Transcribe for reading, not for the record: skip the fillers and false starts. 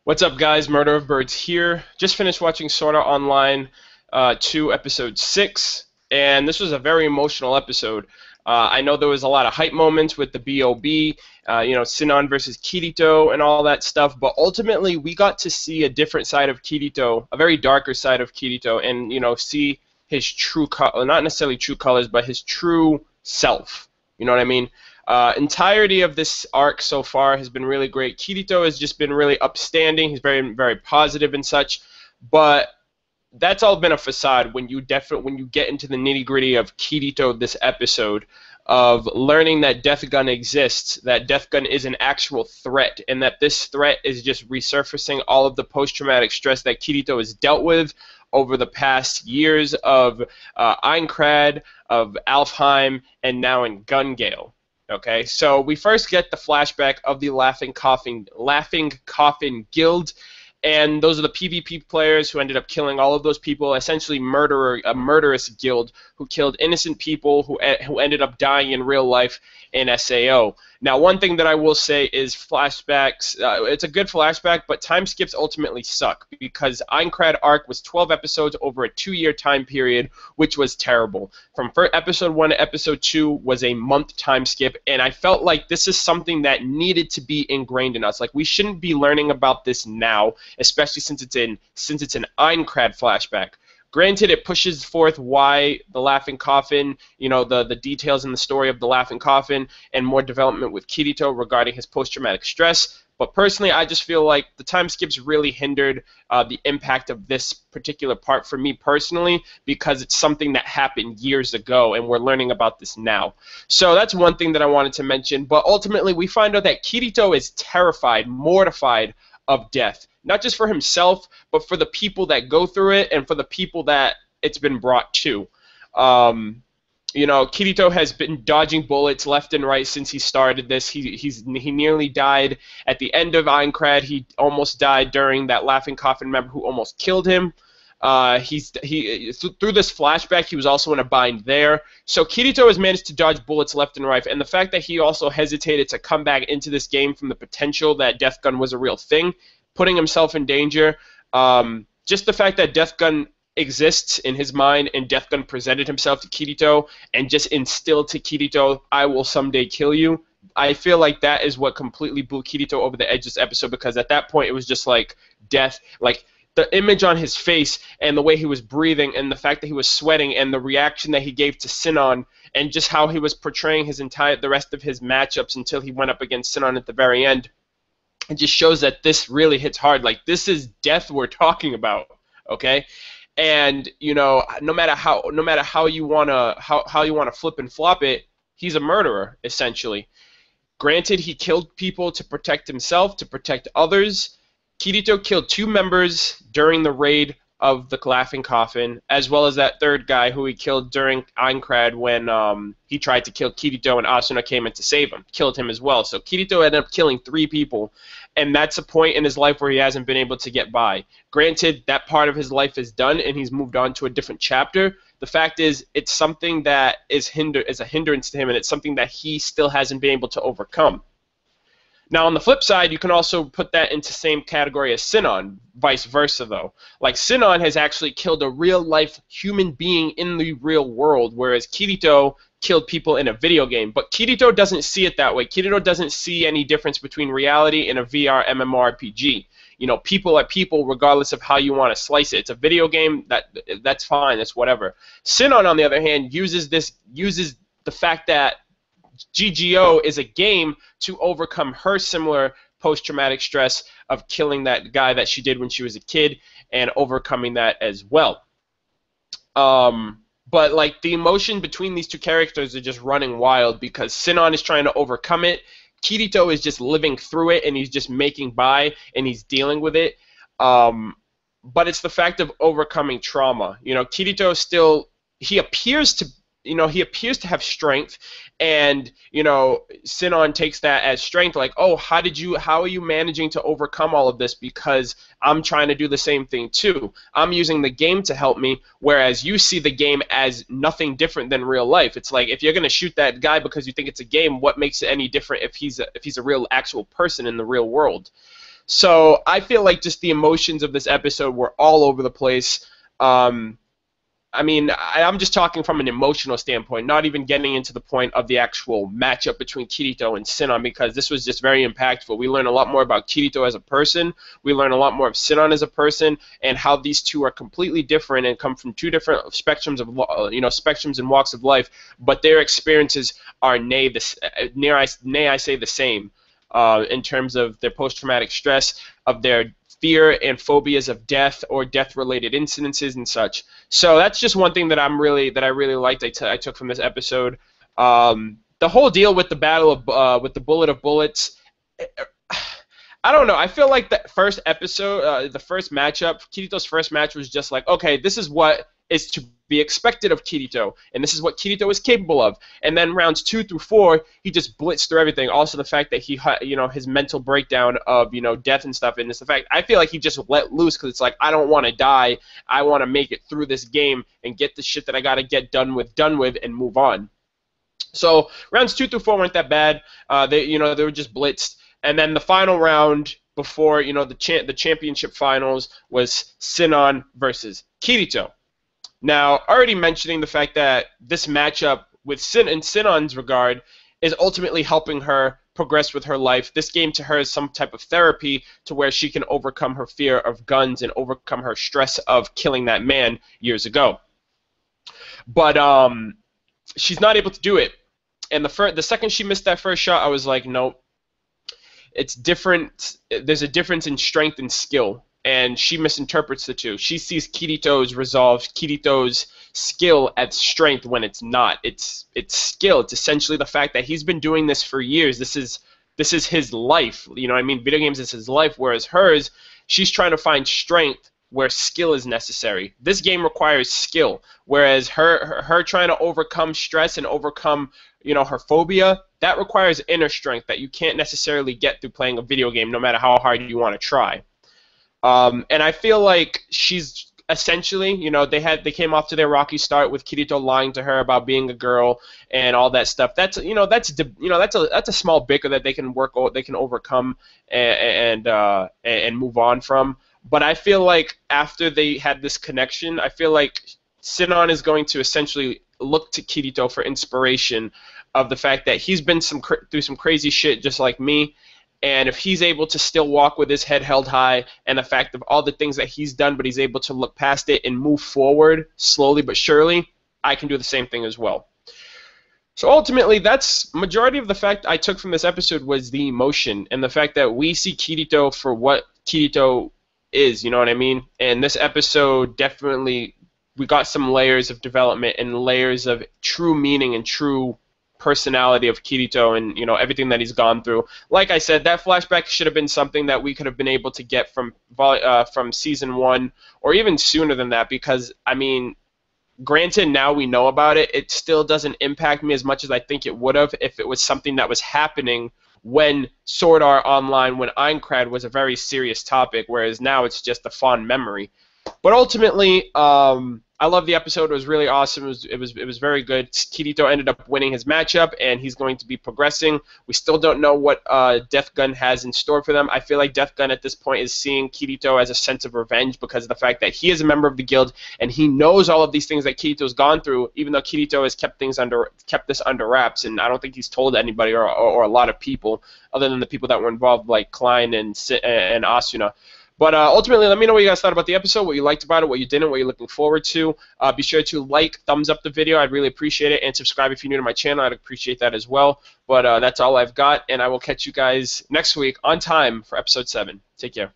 What's up, guys? Murder of Birds here. Just finished watching Sword Art Online 2, Episode 6, and this was a very emotional episode. I know there was a lot of hype moments with the BOB, Sinon versus Kirito and all that stuff, but ultimately we got to see a different side of Kirito, a very darker side of Kirito, and, see his true color, not necessarily true colors, but his true self. You know what I mean? Entirety of this arc so far has been really great. Kirito has just been really upstanding. He's very, very positive and such, but that's all been a facade when you get into the nitty-gritty of Kirito this episode, of learning that Death Gun exists, that Death Gun is an actual threat, and that this threat is just resurfacing all of the post-traumatic stress that Kirito has dealt with over the past years of Aincrad, of Alfheim, and now in Gungale. Okay, so we first get the flashback of the Laughing Coffin Guild, and those are the PvP players who ended up killing all of those people, essentially a murderous guild who killed innocent people who ended up dying in real life in SAO. Now, one thing that I will say is flashbacks, it's a good flashback, but time skips ultimately suck, because Aincrad arc was 12 episodes over a 2-year time period, which was terrible. From episode 1 to episode 2 was a month time skip, and I felt like this is something that needed to be ingrained in us. Like, we shouldn't be learning about this now, especially since it's an Aincrad flashback. Granted, it pushes forth why the Laughing Coffin, the details in the story of the Laughing Coffin, and more development with Kirito regarding his post-traumatic stress. But personally, I just feel like the time skips really hindered the impact of this particular part for me personally, because it's something that happened years ago, and we're learning about this now. So that's one thing that I wanted to mention. But ultimately, we find out that Kirito is terrified, mortified of death. Not just for himself, but for the people that go through it and for the people that it's been brought to. Kirito has been dodging bullets left and right since he started this. He nearly died at the end of Aincrad. He almost died during that Laughing Coffin member who almost killed him. Through this flashback, he was also in a bind there. So Kirito has managed to dodge bullets left and right, and the fact that he also hesitated to come back into this game from the potential that Death Gun was a real thing, putting himself in danger. Just the fact that Death Gun exists in his mind, and Death Gun presented himself to Kirito and just instilled to Kirito, "I will someday kill you." I feel like that is what completely blew Kirito over the edge this episode, because at that point it was just like death, like the image on his face and the way he was breathing and the fact that he was sweating and the reaction that he gave to Sinon, and just how he was portraying the rest of his matchups until he went up against Sinon at the very end. It just shows that this really hits hard. Like, this is death we're talking about, okay? And no matter how you wanna flip and flop it, he's a murderer essentially. Granted, he killed people to protect himself, to protect others. Kirito killed 2 members during the raid of the Laughing Coffin, as well as that third guy who he killed during Aincrad when he tried to kill Kirito and Asuna came in to save him. Killed him as well. So Kirito ended up killing 3 people, and that's a point in his life where he hasn't been able to get by. Granted, that part of his life is done, and he's moved on to a different chapter. The fact is, it's something that is a hindrance to him, and it's something that he still hasn't been able to overcome. Now, on the flip side, you can also put that into the same category as Sinon, vice versa, though. Like, Sinon has actually killed a real-life human being in the real world, whereas Kirito killed people in a video game. But Kirito doesn't see it that way. Kirito doesn't see any difference between reality and a VR MMORPG. People are people regardless of how you want to slice it. It's a video game, that's fine, that's whatever. Sinon, on the other hand, uses the fact that GGO is a game to overcome her similar post-traumatic stress of killing that guy that she did when she was a kid, and overcoming that as well. But like, the emotion between these 2 characters are just running wild, because Sinon is trying to overcome it. Kirito is just living through it, and he's just making by, and he's dealing with it. But it's the fact of overcoming trauma. Kirito still, he appears to have strength, and Sinon takes that as strength, like, "Oh, how are you managing to overcome all of this? Because I'm trying to do the same thing too. I'm using the game to help me," whereas you see the game as nothing different than real life. It's like, if you're going to shoot that guy because you think it's a game, what makes it any different if he's a real actual person in the real world? So I feel like just the emotions of this episode were all over the place. I mean, I'm just talking from an emotional standpoint, not even getting into the point of the actual matchup between Kirito and Sinon, because this was just very impactful. We learn a lot more about Kirito as a person. We learn a lot more of Sinon as a person, and how these two are completely different and come from two different spectrums of, spectrums and walks of life. But their experiences are nay I say the same, in terms of their post-traumatic stress, of their fear and phobias of death or death-related incidences and such. So that's just one thing that I really liked. I took from this episode. The whole deal with the battle of with the Bullet of Bullets. I don't know. I feel like the first episode, the first matchup, Kirito's first match was just like, okay, this is what is to be expected of Kirito, and this is what Kirito is capable of. And then rounds 2 through 4, he just blitzed through everything. Also, the fact that he, his mental breakdown of, death and stuff, and it's the fact I feel like he just let loose because it's like, I don't want to die. I want to make it through this game and get the shit that I gotta get done with, and move on. So rounds 2 through 4 weren't that bad. They were just blitzed. And then the final round before, the championship finals was Sinon versus Kirito. Now, already mentioning the fact that this matchup with Sinon's regard is ultimately helping her progress with her life. This game to her is some type of therapy to where she can overcome her fear of guns and overcome her stress of killing that man years ago. But she's not able to do it. And the second she missed that first shot, I was like, nope. It's different. There's a difference in strength and skill. And she misinterprets the two. She sees Kirito's resolve, Kirito's skill as strength when it's not. It's skill. It's essentially the fact that he's been doing this for years. This is his life. You know what I mean? Video games is his life, whereas hers, she's trying to find strength where skill is necessary. This game requires skill, whereas her trying to overcome stress and overcome, her phobia, that requires inner strength that you can't necessarily get through playing a video game, no matter how hard you want to try. And I feel like she's essentially, they came off to their rocky start with Kirito lying to her about being a girl and all that stuff. That's a small bicker that they can overcome and move on from. But I feel like after they had this connection, I feel like Sinon is going to essentially look to Kirito for inspiration of the fact that he's been through some crazy shit just like me. And if he's able to still walk with his head held high, and the fact of all the things that he's done, but he's able to look past it and move forward slowly but surely, I can do the same thing as well. So ultimately, that's majority of the fact I took from this episode was the emotion and the fact that we see Kirito for what Kirito is, you know what I mean? And this episode definitely, we got some layers of development and layers of true meaning and true personality of Kirito and everything that he's gone through. Like I said, that flashback should have been something that we could have been able to get from season 1 or even sooner than that, because I mean, granted, now we know about it, it still doesn't impact me as much as I think it would have if it was something that was happening when Sword Art Online, when Aincrad was a very serious topic, whereas now it's just a fond memory. But ultimately, I love the episode. It was really awesome. It was very good. Kirito ended up winning his matchup, and he's going to be progressing. We still don't know what Death Gun has in store for them. I feel like Death Gun at this point is seeing Kirito as a sense of revenge because of the fact that he is a member of the guild and he knows all of these things that Kirito's gone through, even though Kirito has kept this under wraps, and I don't think he's told anybody or a lot of people other than the people that were involved, like Klein and Asuna. But ultimately, let me know what you guys thought about the episode, what you liked about it, what you didn't, what you're looking forward to. Be sure to like, thumbs up the video. I'd really appreciate it. And subscribe if you're new to my channel. I'd appreciate that as well. But that's all I've got, and I will catch you guys next week on time for episode 7. Take care.